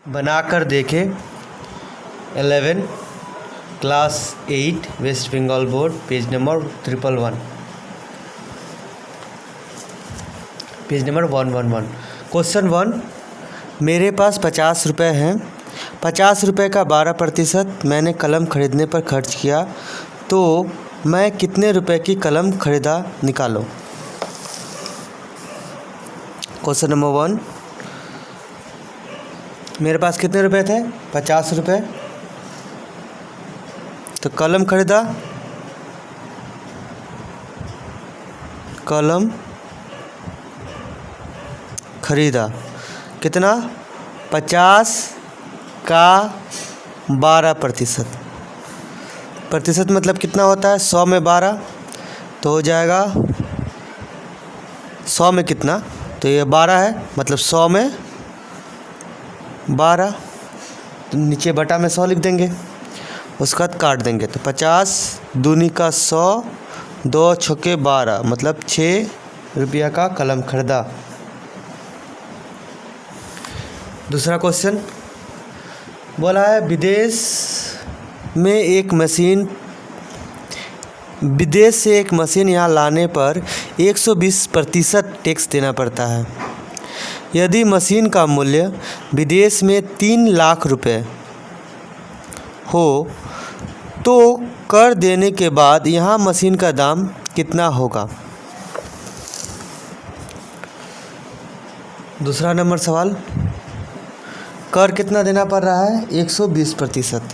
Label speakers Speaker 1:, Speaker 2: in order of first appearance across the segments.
Speaker 1: बनाकर देखें 11 class 8 West Bengal board page number 111 page number 111। Question 1, मेरे पास 50 रुपये हैं। 50 रुपये का 12% मैंने कलम खरीदने पर खर्च किया, तो मैं कितने रुपए की कलम खरीदा, निकालो। क्वेश्चन नंबर 1, मेरे पास कितने रुपए थे? 50 रुपये। तो कलम खरीदा, कलम खरीदा कितना? 50 का 12%। प्रतिशत मतलब कितना होता है? 100 में 12, तो हो जाएगा 100 में कितना? तो ये 12 है, मतलब 100 में 12, तो नीचे बटा में 100 लिख देंगे, उसका काट देंगे। तो 50 दूनी का 100, 2 छक्के 12, मतलब 6 रुपया का कलम खरीदा। दूसरा क्वेश्चन बोला है विदेश से एक मशीन यहाँ लाने पर 120% टैक्स देना पड़ता है। यदि मशीन का मूल्य विदेश में 3 लाख रुपए हो तो कर देने के बाद यहाँ मशीन का दाम कितना होगा? दूसरा नंबर सवाल, कर कितना देना पड़ रहा है? 120%।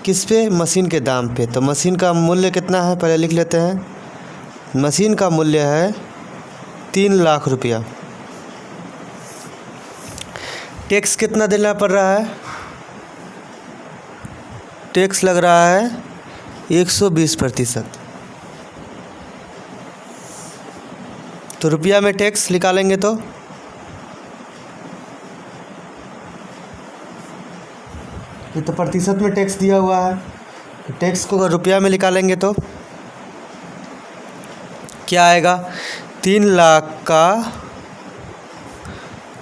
Speaker 1: किस पे? मशीन के दाम पे। तो मशीन का मूल्य कितना है, पहले लिख लेते हैं। मशीन का मूल्य है 3 लाख रुपया। टैक्स कितना देना पड़ रहा है? टैक्स लग रहा है 120%। तो रुपया में टैक्स निकालेंगे तो ये तो प्रतिशत में टैक्स दिया हुआ है। टैक्स को अगर रुपया में निकालेंगे तो क्या आएगा? 3 लाख का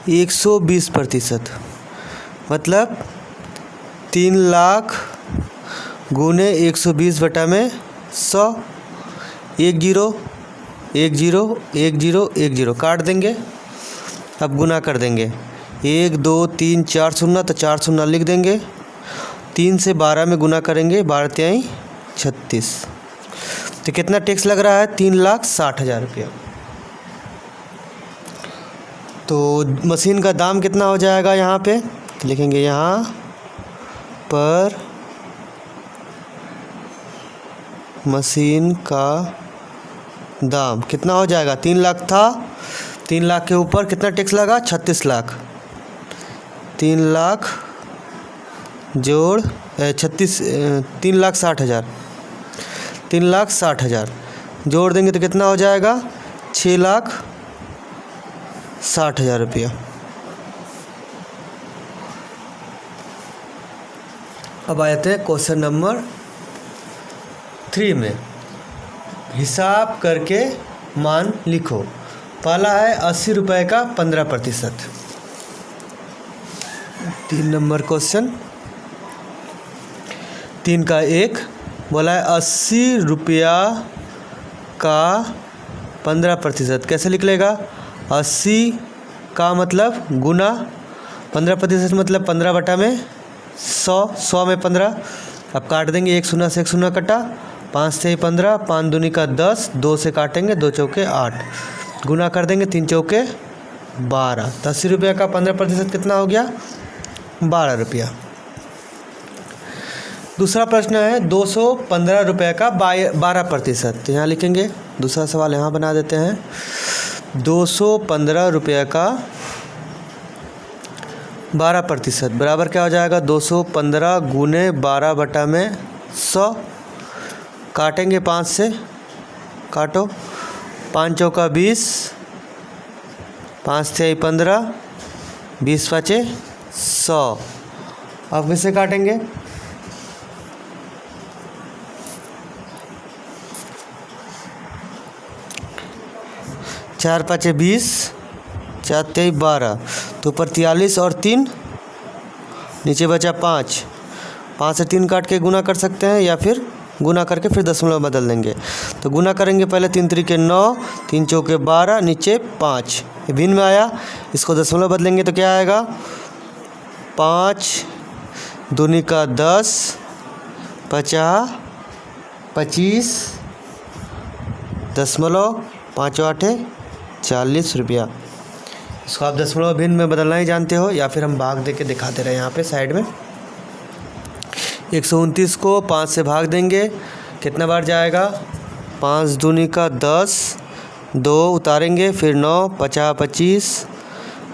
Speaker 1: 120%, मतलब 3 लाख गुने 120 बटा में 100, 1 0 1 0 1 0 1 0 काट देंगे। अब गुना कर देंगे, 1 2 3 4 शून्य, तो 4 शून्य लिख देंगे। 3 से 12 में गुना करेंगे, 12 तिहाई 36। तो कितना टैक्स लग रहा है? 3,60,000 रुपया। तो मशीन का दाम कितना हो जाएगा यहाँ पे? तो लिखेंगे यहाँ पर मशीन का दाम कितना हो जाएगा? 3 लाख था, 3 लाख के ऊपर कितना टैक्स लगा? 36 लाख। 3 लाख जोड़ 36, 3,60,000, 3,60,000 जोड़ देंगे तो कितना हो जाएगा? 6,60,000 रुपया। अब आते हैं क्वेश्चन नंबर 3 में। हिसाब करके मान लिखो। पहला है 80 रुपये का 15%। 3 नंबर क्वेश्चन 3 का 1 बोला है 80 रुपया का 15%। कैसे लिख लेगा? 80 का मतलब गुना 15% मतलब 15 बटा में 100, 100 में 15। अब काट देंगे, 1 शून्य से 1 शून्य कटा, 5 से 15, 5 दूनी का 10, 2 से काटेंगे, 2 चौके 8, गुना कर देंगे, 3 चौके 12। तो 80 रुपया का 15% कितना हो गया? 12 रुपया। दूसरा प्रश्न है 215 रुपये का 12%। तो यहाँ लिखेंगे, दूसरा सवाल यहाँ बना देते हैं। 215 रुपये का 12% बराबर क्या हो जाएगा? 215 गुने 12 बटा में 100। काटेंगे 5 से, काटो, 5 चौका 20, 5 से 15, 20 पाँचे 100। अब किससे काटेंगे? 4 5 20, 4 23 12, तो ऊपर 43 और 3 नीचे बचा 5, 5 से 3 काट के गुना कर सकते हैं या फिर गुना करके फिर दशमलव बदल देंगे। तो गुना करेंगे पहले, 3 त्रिके 9, 3 चौके 12, नीचे 5, ये भिन्न में आया। इसको दशमलव बदलेंगे तो क्या आएगा, 5 दूनी का 10, 50, 25 दशमलव 5 8 40 रुपया। इसको आप दशमलव भिन्न में बदलना ही जानते हो या फिर हम भाग दे के दिखाते रहे यहाँ पे साइड में। 129 को 5 से भाग देंगे, कितना बार जाएगा, 5 दूनी का 10, 2 उतारेंगे, फिर 9, 50 25,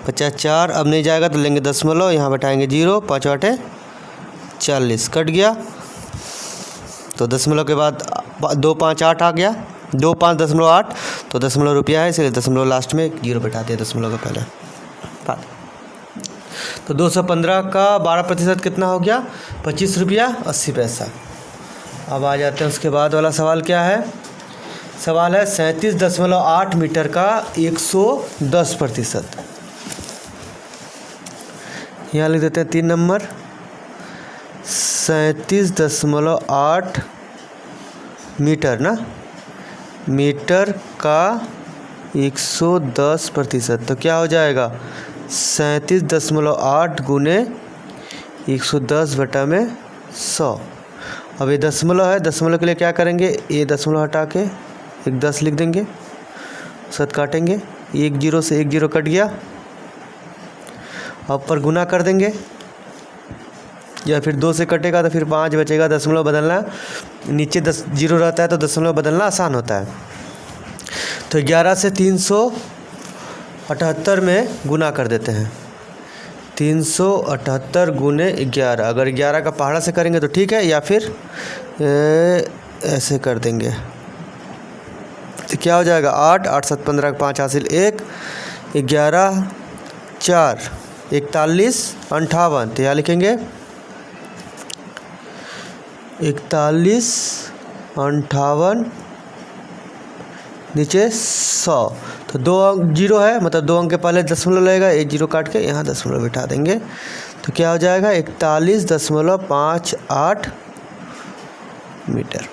Speaker 1: 54, अब नहीं जाएगा तो लेंगे दशमलव, यहाँ बैठाएंगे 0, 5 8 40, कट गया। तो दशमलव के बाद 2 5 8 आ गया, 2 5 दशमलव 8, तो दशमलव रुपया है, इसलिए दशमलव लास्ट में 0 बैठा दिया दशमलव के पहले। तो 215 का 12% कितना हो गया, 25 रुपया 80 पैसा। अब आ जाते हैं उसके बाद वाला सवाल क्या है। सवाल है 37.8 मीटर का 110%। यहाँ लिख देते हैं 3 नंबर, 37.8 मीटर ना, मीटर का 110%। तो क्या हो जाएगा, 37.8 गुने 110 बटा में 100। अब ये दशमलव है, दशमलव के लिए क्या करेंगे, ये दशमलव हटा के एक 10 लिख देंगे, 7 काटेंगे, 1 0 से 1 0 कट गया। अब पर गुना कर देंगे या फिर 2 से कटेगा तो फिर 5 बचेगा, दशमलव बदलना नीचे 10 0 रहता है तो दशमलव बदलना आसान होता है। तो 11 से 378 में गुना कर देते हैं, 378 गुने 11। अगर 11 का पहाड़ा से करेंगे तो ठीक है, या फिर ऐसे कर देंगे तो क्या हो जाएगा, 8 8 7 15 5 हासिल 1, 11 4 41 58। तो यहाँ लिखेंगे 41 58 नीचे 100। तो 2 अंक 0 है, मतलब 2 अंक के पहले दशमलव लगेगा, 1 0 काट के यहाँ दशमलव बिठा देंगे। तो क्या हो जाएगा, 41.58 मीटर।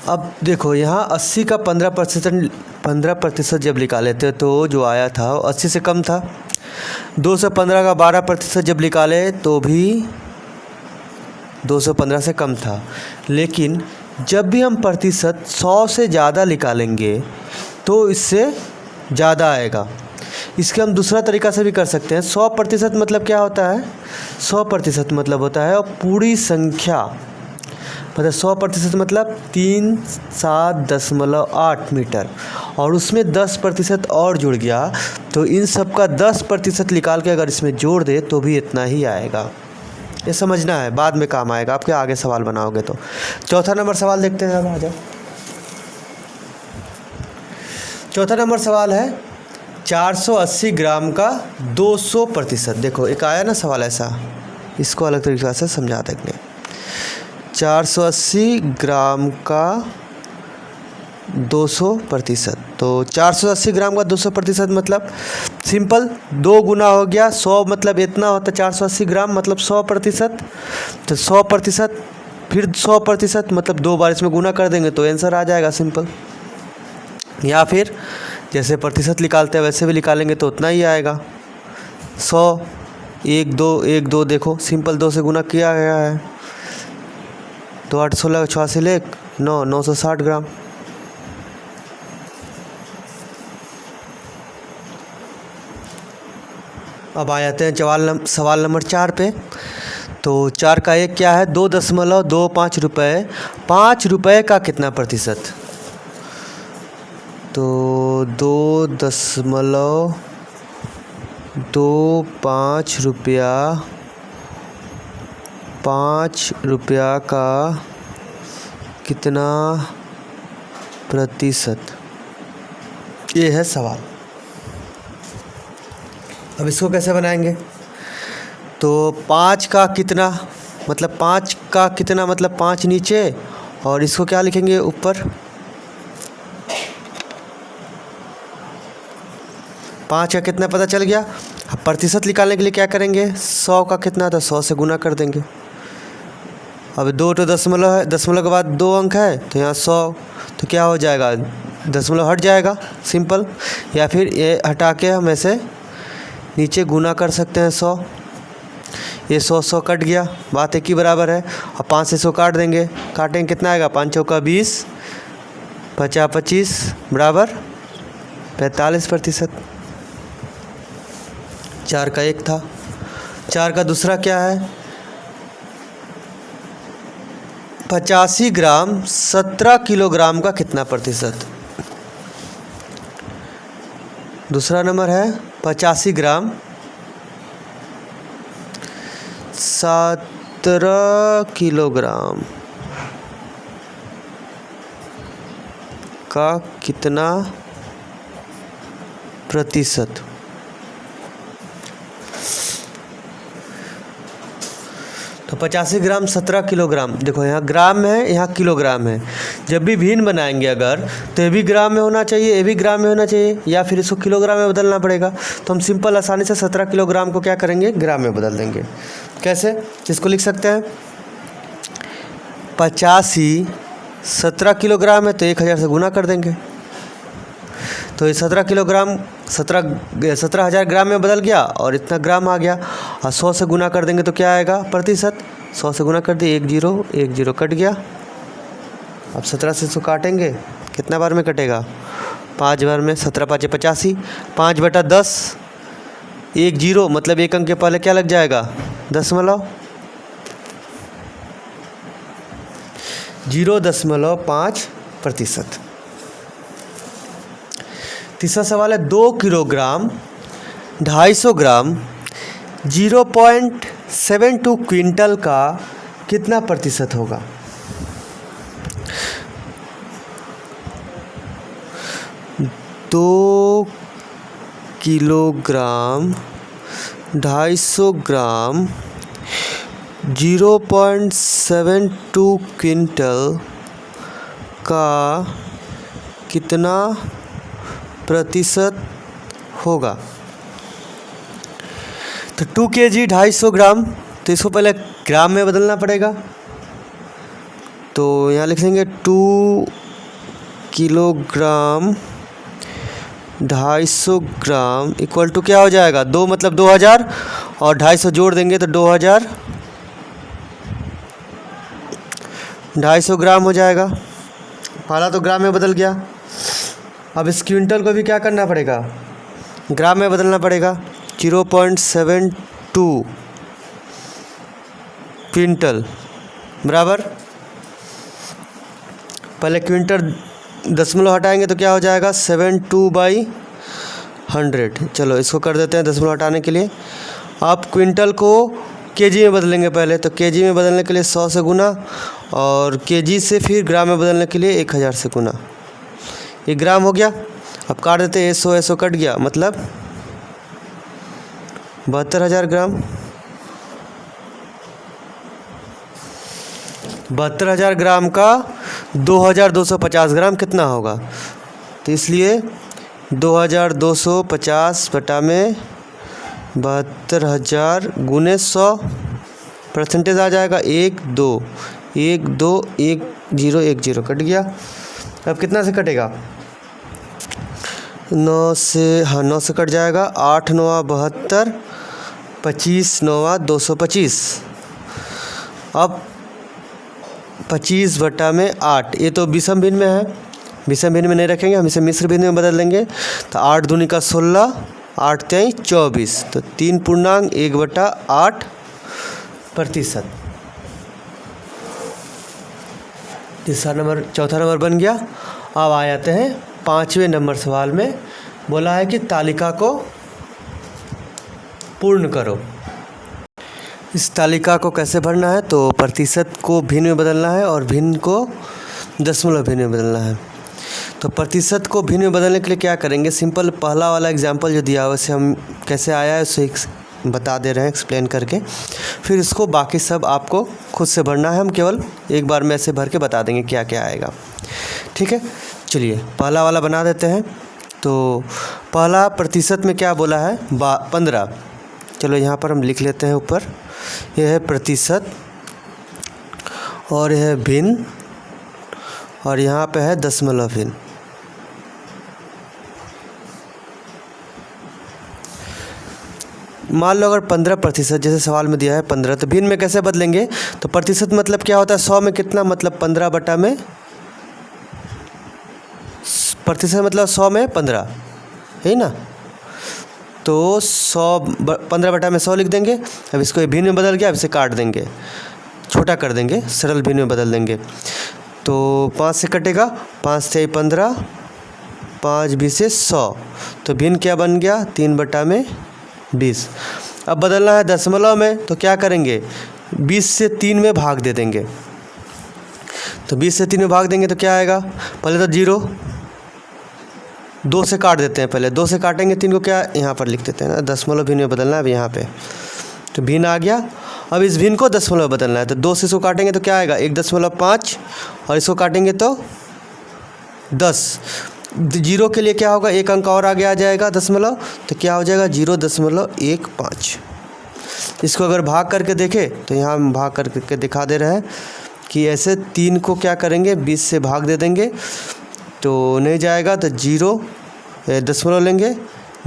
Speaker 1: अब देखो यहाँ 80 का 15% जब निकाले थे तो जो आया था वो 80 से कम था। 215 का 12% जब निकाले तो भी 215 से कम था। लेकिन जब भी हम प्रतिशत 100 से ज़्यादा निकालेंगे तो इससे ज़्यादा आएगा। इसके हम दूसरा तरीका से भी कर सकते हैं। 100% मतलब क्या होता है, 100% मतलब होता है और पूरी संख्या, मतलब 100% मतलब 307.8 मीटर, और उसमें 10% और जुड़ गया तो इन सब का 10% निकाल के अगर इसमें जोड़ दे तो भी इतना ही आएगा। ये समझना है, बाद में काम आएगा आपके, आगे सवाल बनाओगे तो। चौथा नंबर सवाल देखते हैं। अब आ जाओ, चौथा नंबर सवाल है 480 ग्राम का 200%। देखो एक आया ना सवाल ऐसा, इसको अलग तरीके से समझा देंगे। 480 ग्राम का 200%। तो 480 ग्राम का 200% मतलब सिंपल 2 गुना हो गया 100, मतलब इतना होता है 480 ग्राम मतलब 100%। तो 100% फिर 100% मतलब 2 बार इसमें गुना कर देंगे तो आंसर आ जाएगा सिंपल। या फिर जैसे प्रतिशत निकालते हैं वैसे भी निकालेंगे तो उतना ही आएगा। 100 1 2 1 2, देखो सिंपल 2 से गुना किया गया है। 2 8 16 86 1 9 960 ग्राम। अब आ जाते हैं सवाल नंबर 4 पे। तो 4 का 1 क्या है, 2.25 रुपये। 5 रुपये का कितना प्रतिशत, तो 2.25 रुपया, 5 रुपया का कितना प्रतिशत, ये है सवाल। अब इसको कैसे बनाएंगे, तो 5 का कितना मतलब 5 का कितना मतलब 5 नीचे, और इसको क्या लिखेंगे ऊपर। 5 का कितना पता चल गया, अब प्रतिशत निकालने के लिए क्या करेंगे, 100 का कितना था, 100 से गुना कर देंगे। अब 2 तो दशमलव है, दशमलव के बाद 2 अंक है तो यहाँ 100, तो क्या हो जाएगा, दशमलव हट जाएगा, सिंपल। या फिर ये हटा के हम ऐसे नीचे गुना कर सकते हैं 100, ये 100 कट गया, बात एक ही बराबर है। अब 5 से 100 काट देंगे, काटेंगे कितना आएगा, 5 चौका 20, 50 25 बराबर 45%। 4 का 1 था। 4 का दूसरा क्या है, 85 ग्राम 17 किलोग्राम का कितना प्रतिशत। दूसरा नंबर है 85 ग्राम 17 किलोग्राम का कितना प्रतिशत। तो 85 ग्राम 17 किलोग्राम, देखो यहाँ ग्राम है यहाँ किलोग्राम है। जब भी भिन्न बनाएंगे अगर, तो ये भी ग्राम में होना चाहिए, ये भी ग्राम में होना चाहिए, या फिर इसको किलोग्राम में बदलना पड़ेगा। तो हम सिंपल आसानी से 17 किलोग्राम को क्या करेंगे, ग्राम में बदल देंगे। कैसे, इसको लिख सकते हैं 85 17 किलोग्राम है तो 1000 से गुना कर देंगे, तो ये 17 किलोग्राम 17,000 ग्राम में बदल गया और इतना ग्राम आ गया। और 100 से गुना कर देंगे तो क्या आएगा, प्रतिशत। 100 से गुना कर दिए, 1 0 1 0 कट गया। अब 17 से 100 काटेंगे, कितना बार में कटेगा, 5 बार में। 17 5 85, 5/10, 1 0 मतलब 1 अंक के पहले क्या लग जाएगा, दशमलव, 0.5%। तीसरा सवाल है 2 किलोग्राम 250 ग्राम 0.72 क्विंटल का कितना प्रतिशत होगा। दो किलोग्राम 250 ग्राम 0.72 क्विंटल का कितना प्रतिशत होगा। तो 2 kg 250 ग्राम, तो इसको पहले ग्राम में बदलना पड़ेगा। तो यहाँ लिख देंगे 2 किलोग्राम 250 ग्राम इक्वल टू क्या हो जाएगा, 2 मतलब 2000 और 250 जोड़ देंगे तो 2000 250 ग्राम हो जाएगा। पहला तो ग्राम में बदल गया। अब इस क्विंटल को भी क्या करना पड़ेगा, ग्राम में बदलना पड़ेगा। 0.72 क्विंटल बराबर, पहले क्विंटल दशमलव हटाएंगे तो क्या हो जाएगा, 72/100। चलो इसको कर देते हैं दशमलव हटाने के लिए। आप क्विंटल को केजी में बदलेंगे पहले, तो केजी में बदलने के लिए 100 से गुना, और केजी से फिर ग्राम में बदलने के लिए 1000 से गुना। ये ग्राम हो गया। अब काट देते हैं, 100 कट गया, मतलब 72,000 ग्राम। 72,000 ग्राम का 2,250 ग्राम कितना होगा, तो इसलिए 2,250 बटा में 72,000 गुने 100, परसेंटेज आ जाएगा 1 2 1 2 1 0 1 0 कट गया। अब कितना से कटेगा, 9 से, हाँ 9 से कट जाएगा। 8 9 72, 25 9 225। अब 25 बटा में 8, ये तो विषम भिन्न में है, विषम भिन्न में नहीं रखेंगे, हम इसे मिश्र भिन्न में बदल देंगे। तो 8 दूनी का 16, 8 3 24, तो 3.1/8%। तीसरा नंबर, चौथा नंबर बन गया। अब आ जाते हैं 5वें नंबर सवाल में। बोला है कि तालिका को पूर्ण करो। इस तालिका को कैसे भरना है, तो प्रतिशत को भिन्न में बदलना है और भिन्न को दशमलव भिन्न में बदलना है। तो प्रतिशत को भिन्न में बदलने के लिए क्या करेंगे, सिंपल पहला वाला एग्जाम्पल जो दिया है वैसे हम कैसे आया है उसे बता दे रहे हैं एक्सप्लेन करके। फिर इसको बाकी सब आपको खुद से भरना है, हम केवल एक बार में ऐसे भर के बता देंगे क्या क्या आएगा। ठीक है, चलिए पहला वाला बना देते हैं। तो पहला प्रतिशत में क्या बोला है 15। चलो यहाँ पर हम लिख लेते हैं ऊपर, यह है प्रतिशत और यह है भिन्न और यहाँ पे है दशमलव भिन्न। मान लो अगर 15% जैसे सवाल में दिया है 15, तो भिन्न में कैसे बदलेंगे? तो प्रतिशत मतलब क्या होता है 100 में कितना, मतलब 15 बटा में, प्रतिशत मतलब 100 में 15 है ना। तो 15 बटा में 100 लिख देंगे। अब इसको भिन्न में बदल गया, अब इसे काट देंगे, छोटा कर देंगे, सरल भिन्न में बदल देंगे। तो 5 से कटेगा, 5 से 15, 5 20 से 100, तो भिन्न क्या बन गया 3 बटा में 20। अब बदलना है दशमलव में, तो क्या करेंगे 20 से 3 में भाग दे देंगे। तो 20 से 3 में भाग देंगे तो क्या आएगा, पहले तो 0, 2 से काट देते हैं, पहले 2 से काटेंगे 3 को, क्या यहाँ पर लिख देते हैं ना, दशमलव भिन्न में बदलना है अब यहाँ पे। तो भिन्न आ गया, अब इस भिन्न को दशमलव बदलना है। तो 2 से इसको काटेंगे तो क्या आएगा 1.5 और इसको काटेंगे तो 10। 0 के लिए क्या होगा, एक अंक और आगे आ जाएगा दशमलव, तो क्या हो जाएगा 0.15। इसको अगर भाग करके देखें तो यहाँ हम भाग करके दिखा दे रहे हैं कि ऐसे 3 को क्या करेंगे 20 से भाग दे देंगे तो नहीं जाएगा, तो 0 दशमलव लेंगे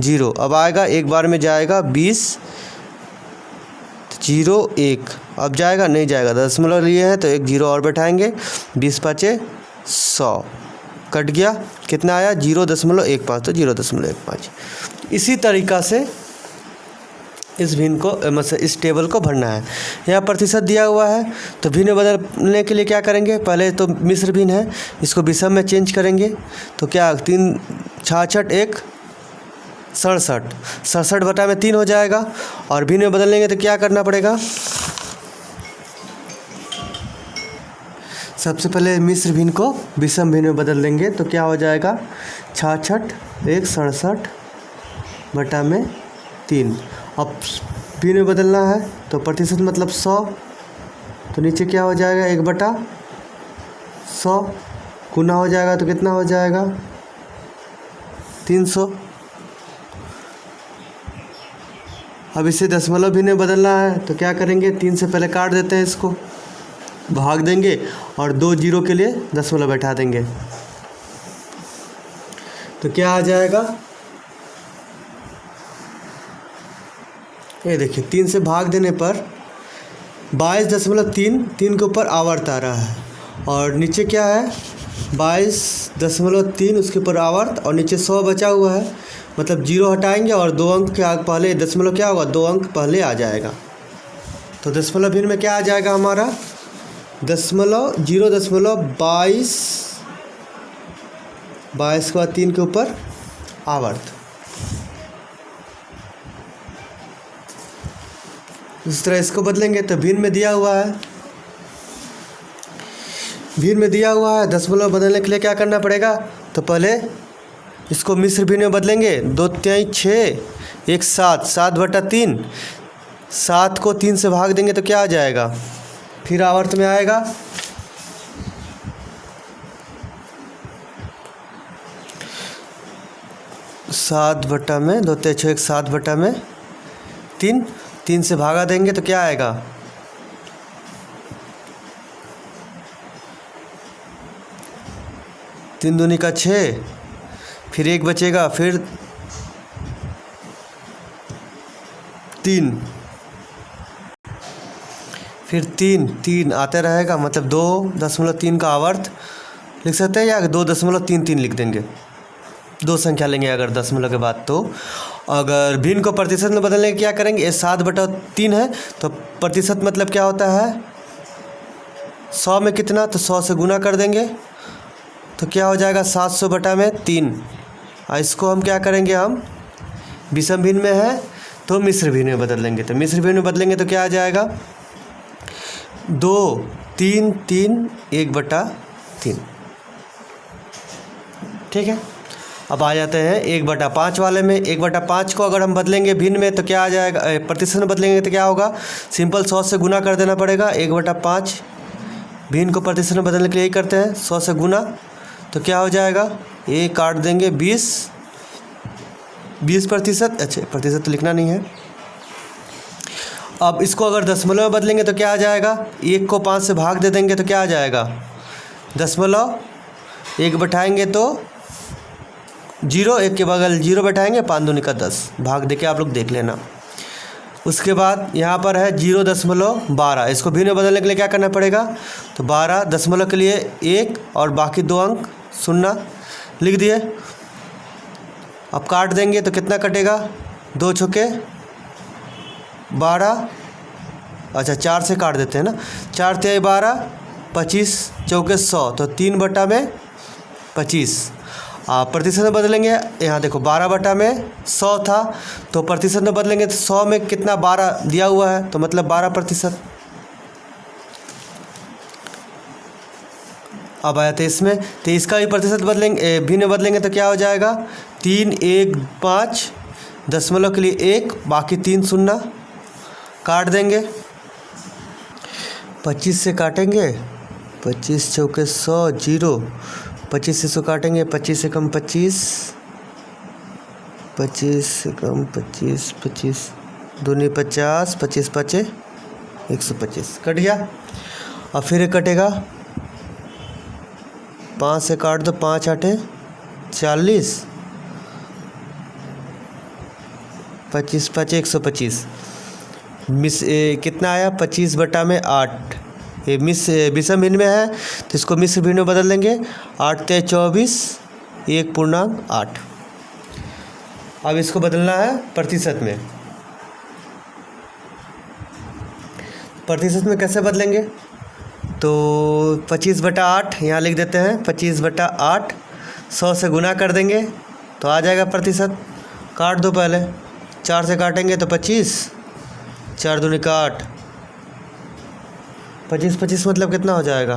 Speaker 1: 0। अब आएगा एक बार में जाएगा 20, 0 1, अब जाएगा नहीं जाएगा, दशमलव लिए हैं तो एक 0 और बैठाएंगे, 20 5 100, कट गया, कितना आया 0.15, तो 0.15। इसी तरीक़ा से इस भिन्न को मतलब इस टेबल को भरना है। यहाँ प्रतिशत दिया हुआ है, तो भिन्न बदलने के लिए क्या करेंगे, पहले तो मिश्र भिन्न है, इसको विषम में चेंज करेंगे। तो क्या 3 66 1 67, 67 बटा में 3 हो जाएगा। और भिन्न में बदलेंगे तो क्या करना पड़ेगा, सबसे पहले मिश्र भिन्न को विषम भिन्न में बदल देंगे। तो क्या हो जाएगा 66 1 67 बटा में 3। अब भिन्न में बदलना है तो प्रतिशत मतलब 100, तो नीचे क्या हो जाएगा 1/100 गुना हो जाएगा, तो कितना हो जाएगा 300। अब इसे दशमलव भिन्न में बदलना है तो क्या करेंगे, 3 से पहले काट देते हैं, इसको भाग देंगे और 2 0 के लिए दशमलव बैठा देंगे। तो क्या आ जाएगा, ये देखिए 3 से भाग देने पर 22.3, 3 के ऊपर आवर्त आ रहा है और नीचे क्या है 22.3, उसके ऊपर आवर्त और नीचे 100 बचा हुआ है, मतलब 0 हटाएंगे और 2 अंक के पहले दशमलव क्या होगा 2 अंक पहले आ जाएगा। तो दशमलव भिन्न में क्या आ जाएगा हमारा 0.22 के बाद 3 के ऊपर आवर्त। इस तरह इसको बदलेंगे तो भिन्न में दिया हुआ है, भिन्न में दिया हुआ है, दशमलव बदलने के लिए क्या करना पड़ेगा, तो पहले इसको मिश्र भिन्न में बदलेंगे। 2 3 6 1 7, 7 बटा 3, 7 को 3 से भाग देंगे तो क्या आ जाएगा, फिर आवर्त में आएगा। सात बटा में 2 3 6 1 7 बटा में 3, 3 से भागा देंगे तो क्या आएगा 3 दूनी का 6, फिर 1 बचेगा, फिर 3, फिर 3 आते रहेगा, मतलब 2.3 का आवर्त लिख सकते हैं या 2.33 लिख देंगे, 2 संख्या लेंगे अगर दशमलव के बाद। तो अगर भिन्न को प्रतिशत में बदलने क्या करेंगे, ये 7/3 है, तो प्रतिशत मतलब क्या होता है 100 में कितना, तो 100 से गुना कर देंगे तो क्या हो जाएगा 700 बटा में 3। इसको हम क्या करेंगे, हम विषम भिन्न में है तो मिश्र भिन्न में बदल देंगे। तो मिश्र भिन्न में बदलेंगे तो क्या आ जाएगा 2 3 3 1/3। ठीक है, अब आ जाते हैं 1/5 वाले में। 1/5 को अगर हम बदलेंगे भिन्न में तो क्या आ जाएगा, प्रतिशत में बदलेंगे तो क्या होगा, सिंपल 100 से गुना कर देना पड़ेगा। 1/5 भिन्न को प्रतिशत में बदलने के लिए यही करते हैं, 100 से गुना, तो क्या हो जाएगा, 1 काट देंगे 20 20%, अच्छा प्रतिशत तो लिखना नहीं है। अब इसको अगर दशमलव में बदलेंगे तो क्या आ जाएगा, 1 को 5 से भाग दे देंगे तो क्या आ जाएगा, दशमलव, 1 बैठाएंगे तो 0, 1 के बगल 0 बैठाएंगे, 5 दूनी का 10, भाग दे के आप लोग देख लेना। उसके बाद यहाँ पर है 0.12, इसको भिन्न में बदलने के लिए क्या करना पड़ेगा, तो 12 दशमलव के लिए 1 और बाकी 2 अंक 0 लिख दिए। अब काट देंगे तो कितना कटेगा, 2 छुके 12, अच्छा 4 से काट देते हैं ना, 4 तिहाई 12, 25 चौके 100, तो 3/25। प्रतिशत में बदलेंगे, यहाँ देखो 12/100 था, तो प्रतिशत में बदलेंगे तो 100 में कितना 12 दिया हुआ है, तो मतलब 12%। अब आया 23 में, तो इसका भी प्रतिशत बदलेंगे, भिन्न में बदलेंगे तो क्या हो जाएगा, 3, 1, 5 दशमलव के लिए 1, बाकी 3 0 काट देंगे। 25 से काटेंगे, 25 चौके 100 0, 25 से 100 काटेंगे, 25 से कम 25, 25 से कम 25, 25 दूनी 50, 25 5 125 कट गया। अब फिर एक कटेगा, 5 से काट दो, 5 8 40, 25 5 125, मिस कितना आया, 25/8। ये विषम भिन्न में है तो इसको मिश्र भिन्न में बदल देंगे, 8 × 24 1.8। अब इसको बदलना है प्रतिशत में। प्रतिशत में कैसे बदलेंगे, तो 25/8 यहाँ लिख देते हैं, 25/8 100 से गुना कर देंगे तो आ जाएगा प्रतिशत। काट दो, पहले 4 से काटेंगे तो 25, 4 दूनी का 8, 25 25 मतलब कितना हो जाएगा,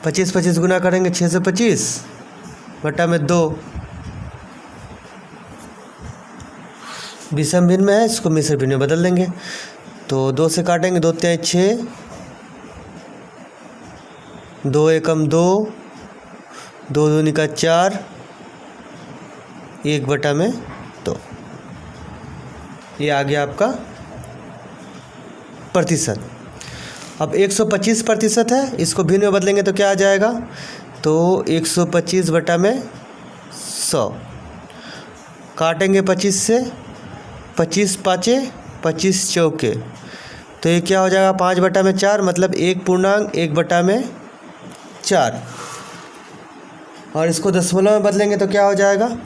Speaker 1: 25 25 गुना करेंगे 6 से 25 बटा में 2, विषम भिन्न में है, इसको मिश्र भिन्न में बदल देंगे। तो 2 से काटेंगे, 2 तिहाई 6, 2 एकम 2, 2 दूनी का 4, 1 बटा में 2। ये आ गया आपका प्रतिशत। अब 125% है, इसको भिन्न में बदलेंगे तो क्या आ जाएगा, तो 125 बटा में 100 काटेंगे 25 से, 25 5 25 चौके, तो ये क्या हो जाएगा, 5 बटा में 4, मतलब 1.1 बटा में 4। और इसको दशमलव में बदलेंगे तो क्या हो जाएगा,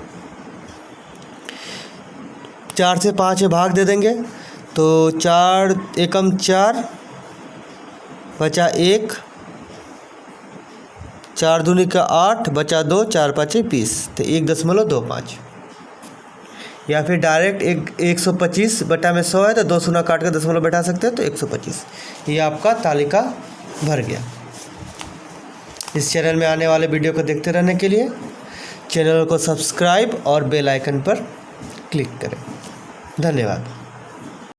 Speaker 1: 4 से 5 भाग दे देंगे तो 4 एकम 4 बचा 1, 4 दूनी का 8 बचा 2, 4 5 20, तो 1.25। या फिर डायरेक्ट 125 बटा में 100 है तो 2 शून्य काट कर दशमलव बैठा सकते हैं, तो 125। ये आपका तालिका भर गया। इस चैनल में आने वाले वीडियो को देखते रहने के लिए चैनल को सब्सक्राइब और बेल आइकन पर क्लिक करें। धन्यवाद।